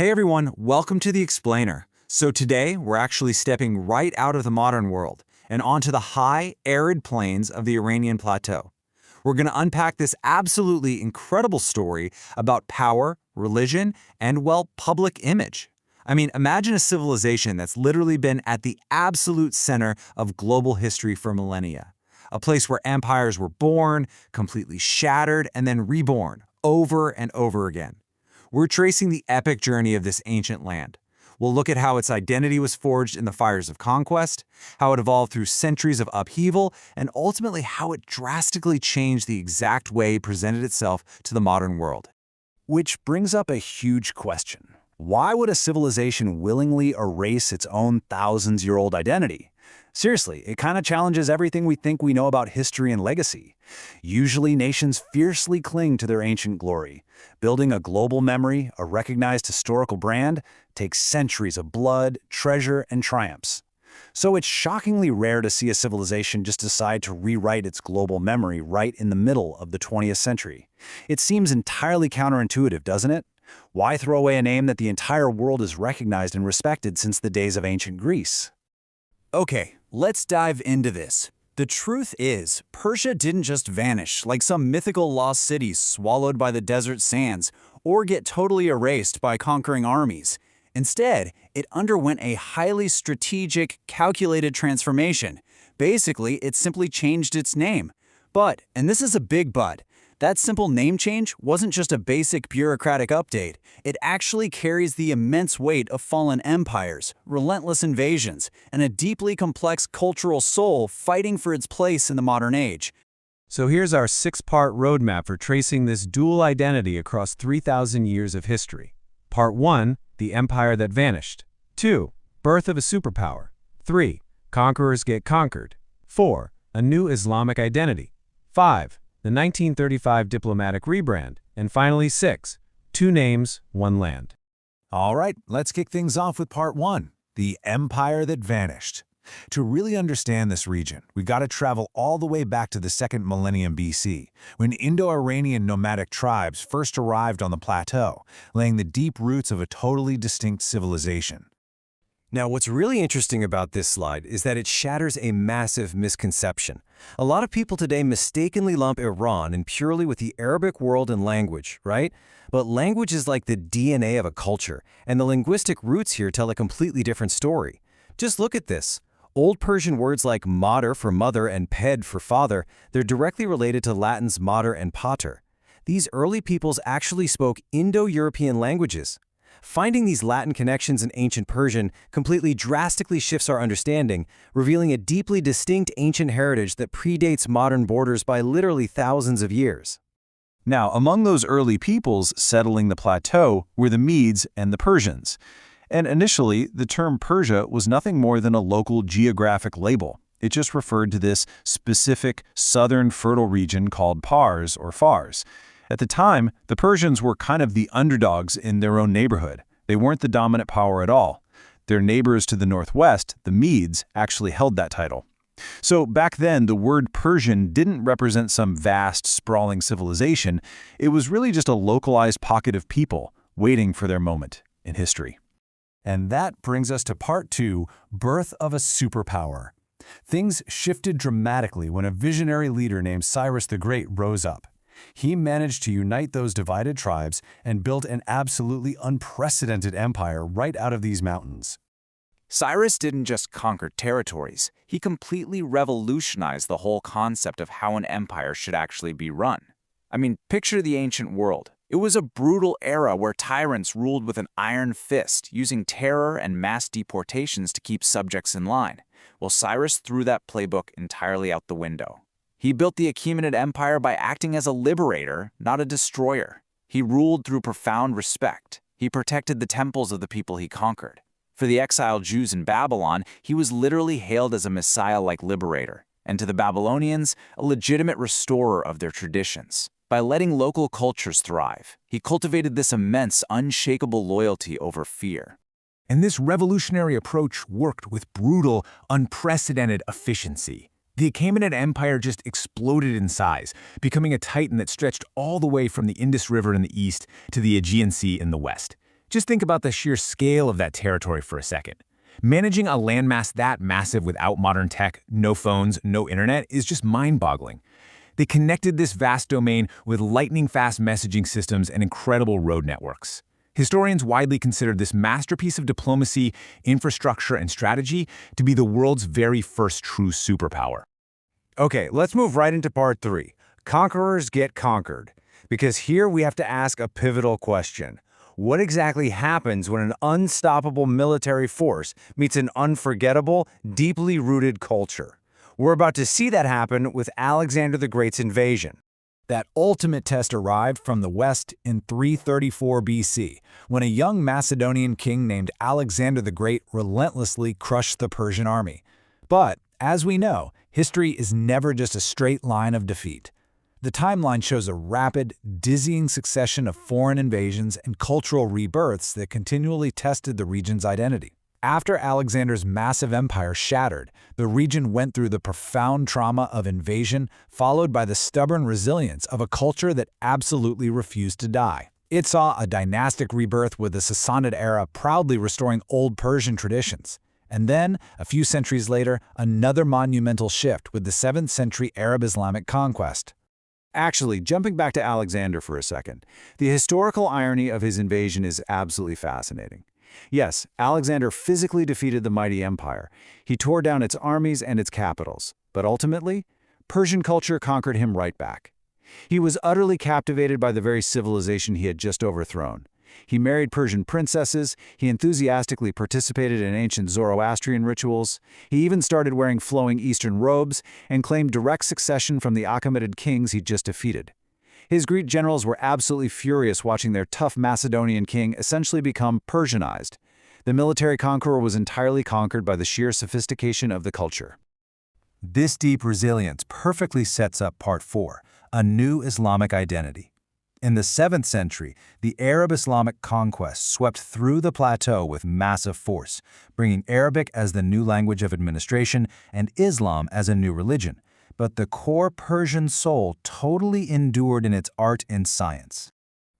Hey everyone, welcome to The Explainer. So today, we're actually stepping right out of the modern world and onto the high, arid plains of the Iranian plateau. We're going to unpack this absolutely incredible story about power, religion, and, well, public image. I mean, imagine a civilization that's literally been at the absolute center of global history for millennia. A place where empires were born, completely shattered, and then reborn over and over again. We're tracing the epic journey of this ancient land. We'll look at how its identity was forged in the fires of conquest, how it evolved through centuries of upheaval, and ultimately how it drastically changed the exact way it presented itself to the modern world. Which brings up a huge question. Why would a civilization willingly erase its own thousands-year-old identity? Seriously, it kind of challenges everything we think we know about history and legacy. Usually, nations fiercely cling to their ancient glory. Building a global memory, a recognized historical brand, takes centuries of blood, treasure, and triumphs. So it's shockingly rare to see a civilization just decide to rewrite its global memory right in the middle of the 20th century. It seems entirely counterintuitive, doesn't it? Why throw away a name that the entire world has recognized and respected since the days of ancient Greece? Okay, let's dive into this. The truth is, Persia didn't just vanish like some mythical lost city swallowed by the desert sands or get totally erased by conquering armies. Instead, it underwent a highly strategic, calculated transformation. Basically, it simply changed its name. But, and this is a big but, that simple name change wasn't just a basic bureaucratic update. It actually carries the immense weight of fallen empires, relentless invasions, and a deeply complex cultural soul fighting for its place in the modern age. So here's our 6-part roadmap for tracing this dual identity across 3,000 years of history. Part 1, the empire that vanished. 2, birth of a superpower. 3, conquerors get conquered. 4, a new Islamic identity. 5, the 1935 diplomatic rebrand. And finally 6, 2 names, 1 land. All right, let's kick things off with part 1, the empire that vanished. To really understand this region, we've got to travel all the way back to the 2nd millennium BC, when Indo-Iranian nomadic tribes first arrived on the plateau, laying the deep roots of a totally distinct civilization. Now, what's really interesting about this slide is that it shatters a massive misconception. A lot of people today mistakenly lump Iran in purely with the Arabic world and language, right? But language is like the DNA of a culture, and the linguistic roots here tell a completely different story. Just look at this. Old Persian words like mater for mother and ped for father, they're directly related to Latin's mater and pater. These early peoples actually spoke Indo-European languages. Finding these Latin connections in ancient Persian completely drastically shifts our understanding, revealing a deeply distinct ancient heritage that predates modern borders by literally thousands of years. Now, among those early peoples settling the plateau were the Medes and the Persians. And initially, the term Persia was nothing more than a local geographic label. It just referred to this specific southern fertile region called Pars or Fars. At the time, the Persians were kind of the underdogs in their own neighborhood. They weren't the dominant power at all. Their neighbors to the northwest, the Medes, actually held that title. So back then, the word Persian didn't represent some vast, sprawling civilization. It was really just a localized pocket of people waiting for their moment in history. And that brings us to part 2, birth of a superpower. Things shifted dramatically when a visionary leader named Cyrus the Great rose up. He managed to unite those divided tribes and built an absolutely unprecedented empire right out of these mountains. Cyrus didn't just conquer territories, he completely revolutionized the whole concept of how an empire should actually be run. I mean, picture the ancient world. It was a brutal era where tyrants ruled with an iron fist, using terror and mass deportations to keep subjects in line. Well, Cyrus threw that playbook entirely out the window. He built the Achaemenid Empire by acting as a liberator, not a destroyer. He ruled through profound respect. He protected the temples of the people he conquered. For the exiled Jews in Babylon, he was literally hailed as a messiah-like liberator, and to the Babylonians, a legitimate restorer of their traditions. By letting local cultures thrive, he cultivated this immense, unshakable loyalty over fear. And this revolutionary approach worked with brutal, unprecedented efficiency. The Achaemenid Empire just exploded in size, becoming a titan that stretched all the way from the Indus River in the east to the Aegean Sea in the west. Just think about the sheer scale of that territory for a second. Managing a landmass that massive without modern tech, no phones, no internet is just mind-boggling. They connected this vast domain with lightning-fast messaging systems and incredible road networks. Historians widely consider this masterpiece of diplomacy, infrastructure, and strategy to be the world's very first true superpower. Okay, let's move right into part 3. Conquerors get conquered. Because here we have to ask a pivotal question. What exactly happens when an unstoppable military force meets an unforgettable, deeply rooted culture? We're about to see that happen with Alexander the Great's invasion. That ultimate test arrived from the west in 334 BC, when a young Macedonian king named Alexander the Great relentlessly crushed the Persian army. But, as we know, history is never just a straight line of defeat. The timeline shows a rapid, dizzying succession of foreign invasions and cultural rebirths that continually tested the region's identity. After Alexander's massive empire shattered, the region went through the profound trauma of invasion, followed by the stubborn resilience of a culture that absolutely refused to die. It saw a dynastic rebirth with the Sassanid era proudly restoring old Persian traditions. And then, a few centuries later, another monumental shift with the 7th century Arab-Islamic conquest. Actually, jumping back to Alexander for a second, the historical irony of his invasion is absolutely fascinating. Yes, Alexander physically defeated the mighty empire. He tore down its armies and its capitals. But ultimately, Persian culture conquered him right back. He was utterly captivated by the very civilization he had just overthrown. He married Persian princesses, he enthusiastically participated in ancient Zoroastrian rituals, he even started wearing flowing Eastern robes and claimed direct succession from the Achaemenid kings he'd just defeated. His Greek generals were absolutely furious watching their tough Macedonian king essentially become Persianized. The military conqueror was entirely conquered by the sheer sophistication of the culture. This deep resilience perfectly sets up part 4, a new Islamic identity. In the 7th century, the Arab-Islamic conquest swept through the plateau with massive force, bringing Arabic as the new language of administration and Islam as a new religion. But the core Persian soul totally endured in its art and science.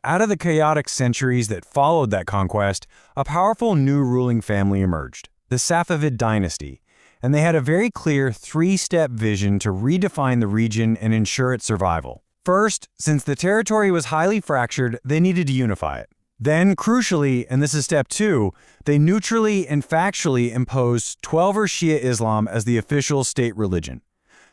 Out of the chaotic centuries that followed that conquest, a powerful new ruling family emerged, the Safavid dynasty, and they had a very clear 3-step vision to redefine the region and ensure its survival. First, since the territory was highly fractured, they needed to unify it. Then, crucially, and this is step 2, they neutrally and factually imposed Twelver Shia Islam as the official state religion.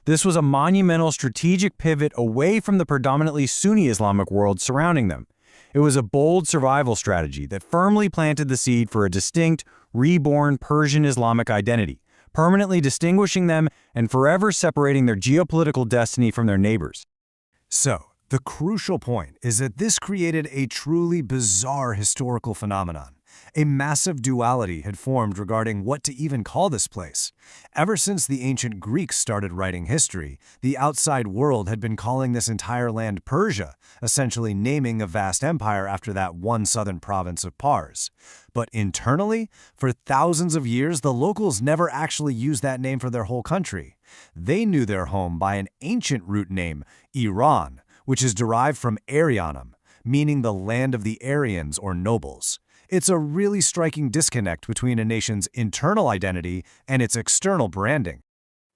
This was a monumental strategic pivot away from the predominantly Sunni Islamic world surrounding them. It was a bold survival strategy that firmly planted the seed for a distinct, reborn Persian Islamic identity, permanently distinguishing them and forever separating their geopolitical destiny from their neighbors. So, the crucial point is that this created a truly bizarre historical phenomenon. A massive duality had formed regarding what to even call this place. Ever since the ancient Greeks started writing history, the outside world had been calling this entire land Persia, essentially naming a vast empire after that one southern province of Pars. But internally, for thousands of years, the locals never actually used that name for their whole country. They knew their home by an ancient root name, Iran, which is derived from Aryanum, meaning the land of the Aryans or nobles. It's a really striking disconnect between a nation's internal identity and its external branding.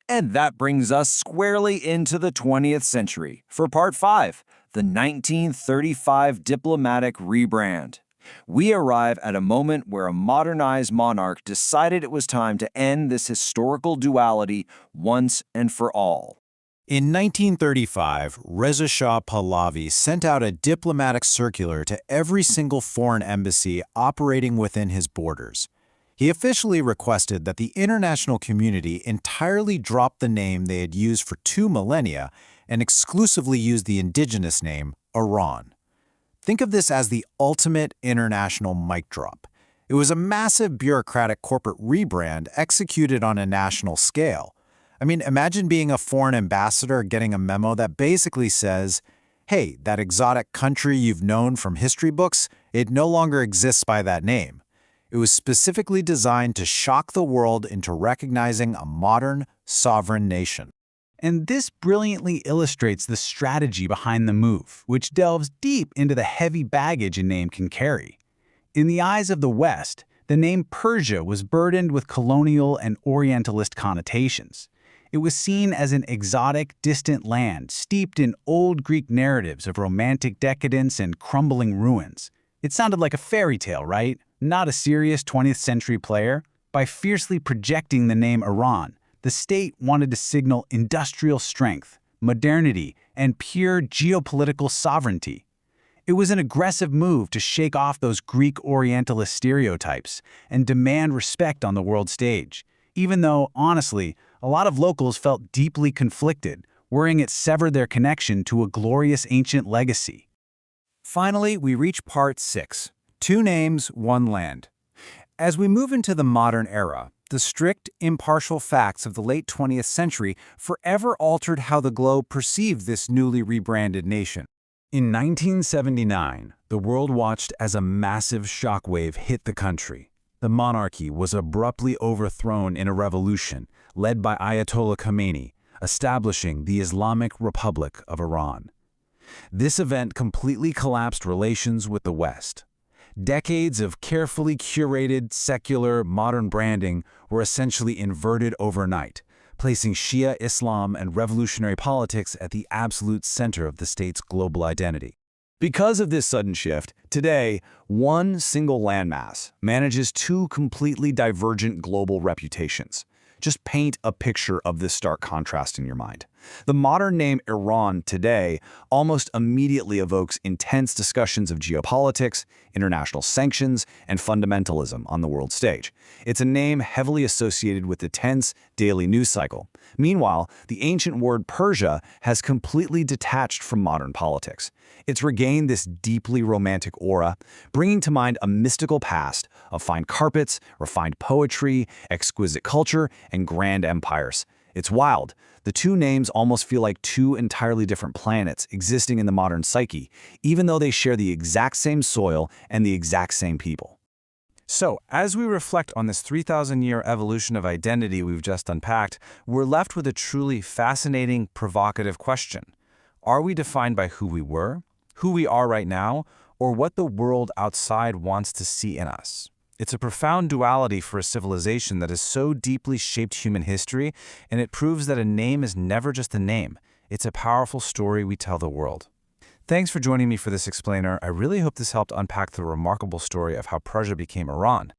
And that brings us squarely into the 20th century for Part 5, the 1935 diplomatic rebrand. We arrive at a moment where a modernized monarch decided it was time to end this historical duality once and for all. In 1935, Reza Shah Pahlavi sent out a diplomatic circular to every single foreign embassy operating within his borders. He officially requested that the international community entirely drop the name they had used for 2 millennia and exclusively use the indigenous name, Iran. Think of this as the ultimate international mic drop. It was a massive bureaucratic corporate rebrand executed on a national scale. I mean, imagine being a foreign ambassador getting a memo that basically says, hey, that exotic country you've known from history books, it no longer exists by that name. It was specifically designed to shock the world into recognizing a modern, sovereign nation. And this brilliantly illustrates the strategy behind the move, which delves deep into the heavy baggage a name can carry. In the eyes of the West, the name Persia was burdened with colonial and Orientalist connotations. It was seen as an exotic, distant land steeped in old Greek narratives of romantic decadence and crumbling ruins. It sounded like a fairy tale, right? Not a serious 20th century player. By fiercely projecting the name Iran, the state wanted to signal industrial strength, modernity, and pure geopolitical sovereignty. It was an aggressive move to shake off those Greek Orientalist stereotypes and demand respect on the world stage, even though, honestly, a lot of locals felt deeply conflicted, worrying it severed their connection to a glorious ancient legacy. Finally, we reach part 6. 2 names, 1 land. As we move into the modern era, the strict, impartial facts of the late 20th century forever altered how the globe perceived this newly rebranded nation. In 1979, the world watched as a massive shockwave hit the country. The monarchy was abruptly overthrown in a revolution led by Ayatollah Khamenei, establishing the Islamic Republic of Iran. This event completely collapsed relations with the West. Decades of carefully curated, secular, modern branding were essentially inverted overnight, placing Shia Islam and revolutionary politics at the absolute center of the state's global identity. Because of this sudden shift, today, one single landmass manages 2 completely divergent global reputations. Just paint a picture of this stark contrast in your mind. The modern name Iran today almost immediately evokes intense discussions of geopolitics, international sanctions, and fundamentalism on the world stage. It's a name heavily associated with the tense daily news cycle. Meanwhile, the ancient word Persia has completely detached from modern politics. It's regained this deeply romantic aura, bringing to mind a mystical past of fine carpets, refined poetry, exquisite culture, and grand empires. It's wild. The 2 names almost feel like 2 entirely different planets existing in the modern psyche, even though they share the exact same soil and the exact same people. So, as we reflect on this 3,000-year evolution of identity we've just unpacked, we're left with a truly fascinating, provocative question. Are we defined by who we were, who we are right now, or what the world outside wants to see in us? It's a profound duality for a civilization that has so deeply shaped human history, and it proves that a name is never just a name. It's a powerful story we tell the world. Thanks for joining me for this explainer. I really hope this helped unpack the remarkable story of how Persia became Iran.